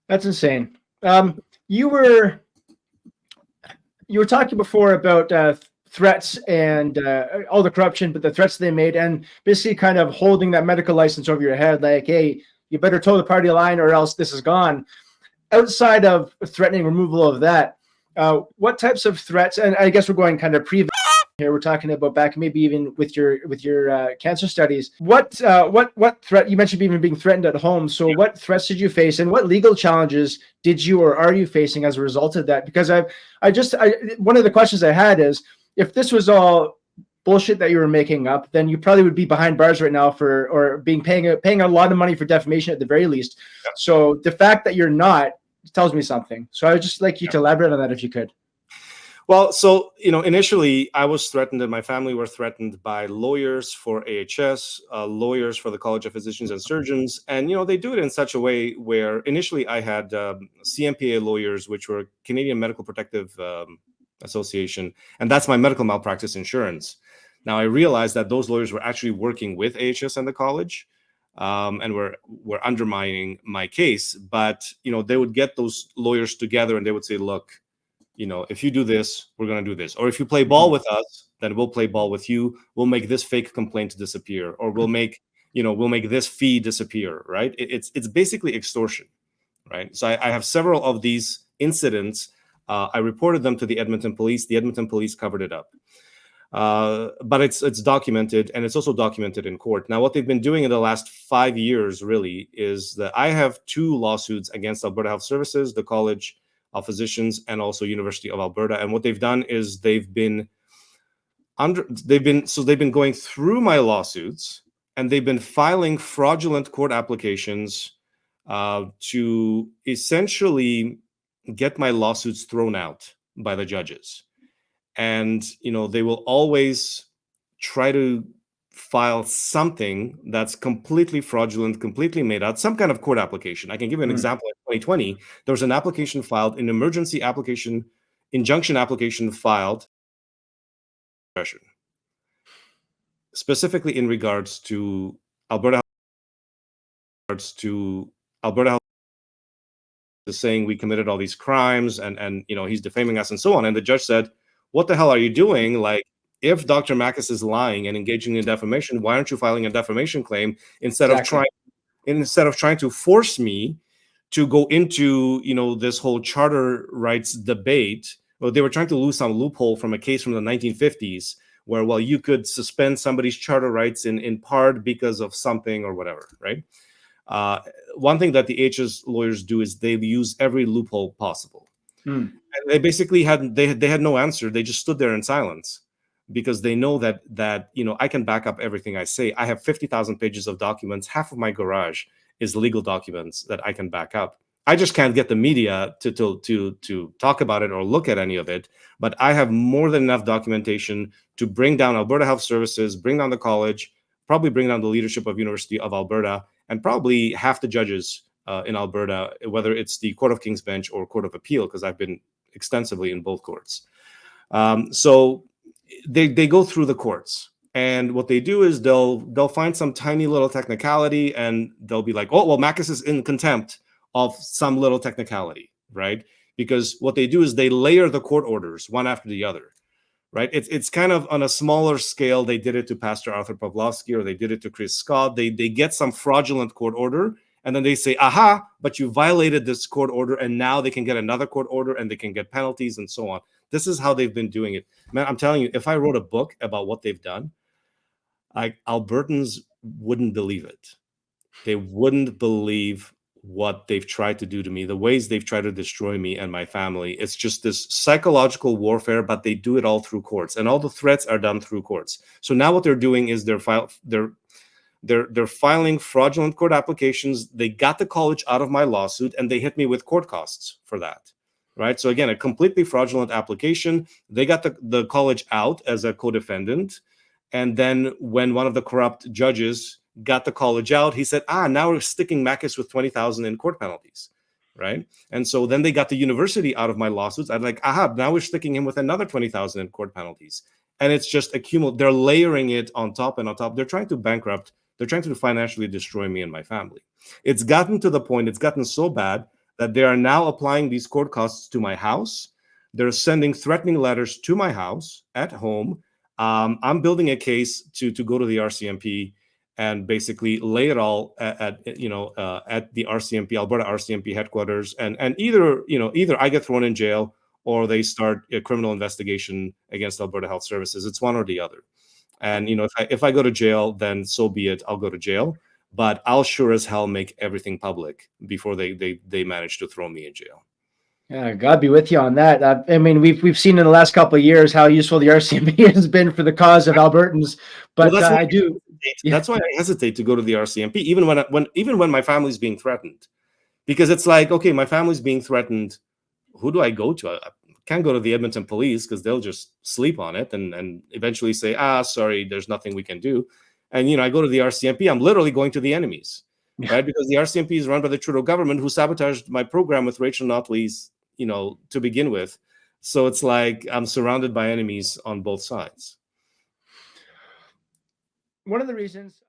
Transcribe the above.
That's insane. You were talking before about threats and all the corruption, but the threats they made, and basically kind of holding that medical license over your head, like, hey, you better toe the party line or else this is gone. Outside of threatening removal of that, what types of threats? And I guess we're going kind of pre here. We're talking about back, maybe even with your cancer studies. What threat? You mentioned even being threatened at home. So what threats did you face, and what legal challenges did you or are you facing as a result of that? Because one of the questions I had is, if this was all bullshit that you were making up, then you probably would be behind bars right now or paying a lot of money for defamation at the very least. Yeah. So the fact that you're not tells me something. So I would just like you to elaborate on that if you could. Well, so, initially I was threatened and my family were threatened by lawyers for AHS, lawyers for the College of Physicians and Surgeons. And, they do it in such a way where initially I had CMPA lawyers, which were Canadian Medical Protective Association, and that's my medical malpractice insurance. Now I realized that those lawyers were actually working with AHS and the college, and were undermining my case. But they would get those lawyers together and they would say, look, if you do this, we're going to do this. Or if you play ball with us, then we'll play ball with you. We'll make this fake complaint disappear, or we'll make this fee disappear, right? It's basically extortion, right? So I have several of these incidents. I reported them to the Edmonton police. The Edmonton police covered it up. But it's documented, and it's also documented in court. Now, what they've been doing in the last 5 years really is that I have 2 lawsuits against Alberta Health Services, the College of Physicians, and also University of Alberta. And what they've done is they've been going through my lawsuits, and they've been filing fraudulent court applications to essentially get my lawsuits thrown out by the judges. And, they will always try to file something that's completely fraudulent, completely made out, some kind of court application. I can give you an example. In 2020, there was an application filed, an emergency application, injunction application filed, specifically in regards to Alberta Health, saying we committed all these crimes and he's defaming us and so on. And the judge said, what the hell are you doing? Like, if Dr. Makis is lying and engaging in defamation, why aren't you filing a defamation claim instead of trying to force me to go into this whole charter rights debate? Well, they were trying to lose some loophole from a case from the 1950s where, well, you could suspend somebody's charter rights in part because of something or whatever, right? One thing that the HS lawyers do is they use every loophole possible. And they basically had no answer. They just stood there in silence because they know that I can back up everything I say. I have 50,000 pages of documents. Half of my garage is legal documents that I can back up. I just can't get the media to talk about it or look at any of it. But I have more than enough documentation to bring down Alberta Health Services, bring down the college, probably bring down the leadership of University of Alberta, and probably half the judges in Alberta, whether it's the Court of King's Bench or Court of Appeal, because I've been extensively in both courts. So they go through the courts, and what they do is they'll find some tiny little technicality, and they'll be like, oh, well, Makis is in contempt of some little technicality, right? Because what they do is they layer the court orders one after the other, right? It's kind of on a smaller scale. They did it to Pastor Arthur Pawlowski, or they did it to Chris Scott. They get some fraudulent court order, and then they say, aha, but you violated this court order, and now they can get another court order, and they can get penalties and so on. This is how they've been doing it. Man, I'm telling you, if I wrote a book about what they've done, Albertans wouldn't believe it. They wouldn't believe what they've tried to do to me, the ways they've tried to destroy me and my family. It's just this psychological warfare, but they do it all through courts, and all the threats are done through courts. So now what they're doing is they're filing fraudulent court applications. They got the college out of my lawsuit, and they hit me with court costs for that, right? So again, a completely fraudulent application. They got the college out as a co-defendant, and then when one of the corrupt judges got the college out, he said, now we're sticking Makis with $20,000 in court penalties, right? And so then they got the university out of my lawsuits. I'm like, now we're sticking him with another $20,000 in court penalties. And it's just accumulated. They're layering it on top and on top. They're trying to bankrupt. They're trying to financially destroy me and my family. It's gotten to the point, it's gotten so bad. that they are now applying these court costs to my house. They're sending threatening letters to my house at home. I'm building a case to go to the RCMP and basically lay it all at the RCMP, Alberta RCMP headquarters, and either I get thrown in jail or they start a criminal investigation against Alberta Health Services. It's one or the other. And if I go to jail, then so be it. I'll go to jail, but I'll sure as hell make everything public before they manage to throw me in jail. Yeah, God be with you on that. I mean, we've seen in the last couple of years how useful the RCMP has been for the cause of Albertans. But well, that's why I hesitate to go to the RCMP, even when my family's being threatened, because it's like, okay, my family's being threatened. Who do I go to? I can't go to the Edmonton police because they'll just sleep on it and eventually say, sorry, there's nothing we can do. And I go to the RCMP. I'm literally going to the enemies, right? Because the RCMP is run by the Trudeau government, who sabotaged my program with Rachel Notley's, to begin with. So it's like I'm surrounded by enemies on both sides. One of the reasons